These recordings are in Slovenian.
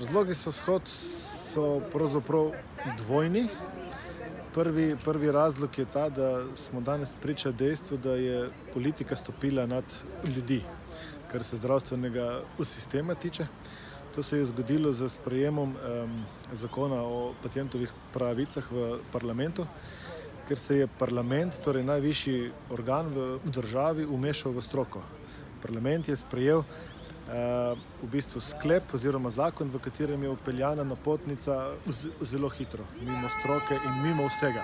Razlogi so pravzaprav dvojni. Prvi razlog je ta, da smo danes priča dejstvu, da je politika stopila nad ljudi, kar se zdravstvenega sistema tiče. To se je zgodilo z sprejemom zakona o pacientovih pravicah v parlamentu, ker se je parlament, torej najvišji organ v državi, vmešal v stroko. Parlament je sprejel v bistvu sklep oziroma zakon, v katerem je vpeljana napotnica zelo hitro, mimo stroke in mimo vsega.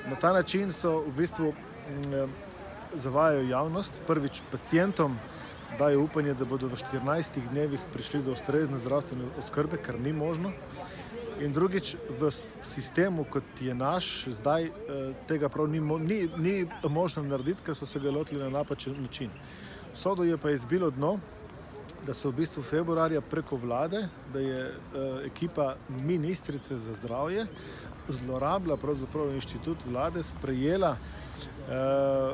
Na ta način so v bistvu zavajajo javnost, prvič pacientom dajo upanje, da bodo v 14 dnevih prišli do ustrezne zdravstvene oskrbe, kar ni možno. In drugič, v sistemu, kot je naš, zdaj tega prav ni možno narediti, ker so se ga lotili na napačen način. Sodo je pa izbilo dno, da so v bistvu februarja preko vlade, da je ekipa ministrice za zdravje zlorabila pravzaprav inštitut vlade, sprejela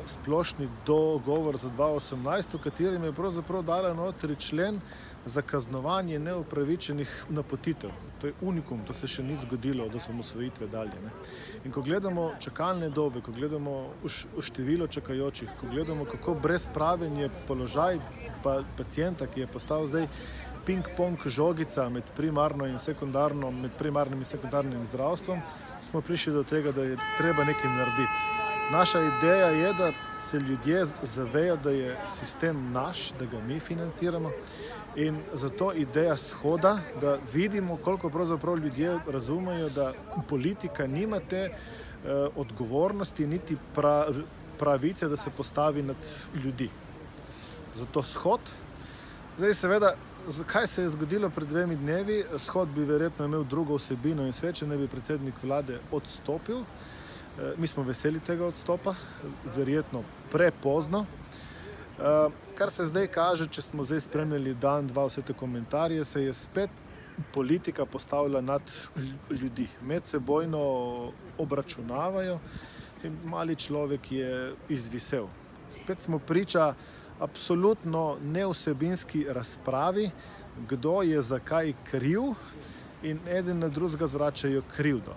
splošni dogovor za 2018, v katerem je pravzaprav dala notri člen za kaznovanje neupravičenih napotitev. To je unikum, to se še ni zgodilo od osamosvojitve dalje. In ko gledamo čakalne dobe, ko gledamo število čakajočih, ko gledamo, kako brezpraven je položaj pacienta, ki je postal zdaj ping-pong žogica med primarnim in sekundarnim zdravstvom, smo prišli do tega, da je treba nekaj narediti. Naša ideja je, da se ljudje zavejo, da je sistem naš, da ga mi financiramo, in zato ideja shoda, da vidimo, koliko pravzaprav ljudje razumejo, da politika nima te odgovornosti niti pravice, da se postavi nad ljudi. Zato shod. Zdaj seveda, kaj se je zgodilo pred 2 dnevi? Shod bi verjetno imel drugo vsebino in sveče, ne bi predsednik vlade odstopil. Mi smo veseli tega odstopa, verjetno prepozno. Kar se zdaj kaže, če smo zdaj spremljali dan, dva vse te komentarje, se je spet politika postavila nad ljudi. Medsebojno obračunavajo in mali človek je izvisel. Spet smo priča absolutno nevsebinski razpravi, kdo je zakaj kriv, in eden na drugega zvračajo krivdo.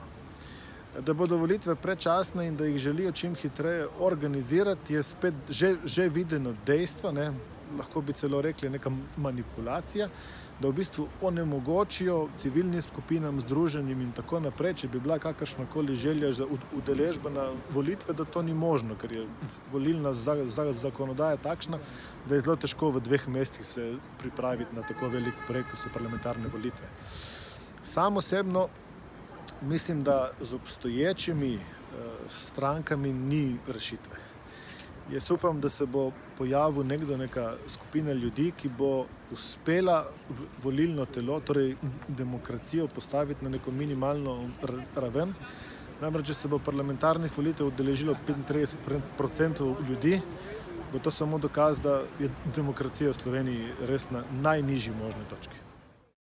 Da bodo volitve predčasne in da jih želijo čim hitreje organizirati, je spet že videno dejstvo, lahko bi celo rekli neka manipulacija, da v bistvu onemogočijo civilnim skupinam, združenjem in tako naprej, če bi bila kakršnakoli želja za udeležbo na volitve, da to ni možno, ker je volilna zakonodaja takšna, da je zelo težko v 2 mesecih se pripraviti na tako velik projekt, kot so parlamentarne volitve. Sam osebno mislim, da z obstoječimi strankami ni rešitve. Jaz upam, da se bo pojavil neka skupina ljudi, ki bo uspela volilno telo, torej demokracijo, postaviti na neko minimalno raven. Namreč, če se bo parlamentarnih volitev udeležilo 35% ljudi, bo to samo dokaz, da je demokracija v Sloveniji res na najnižji možni točki.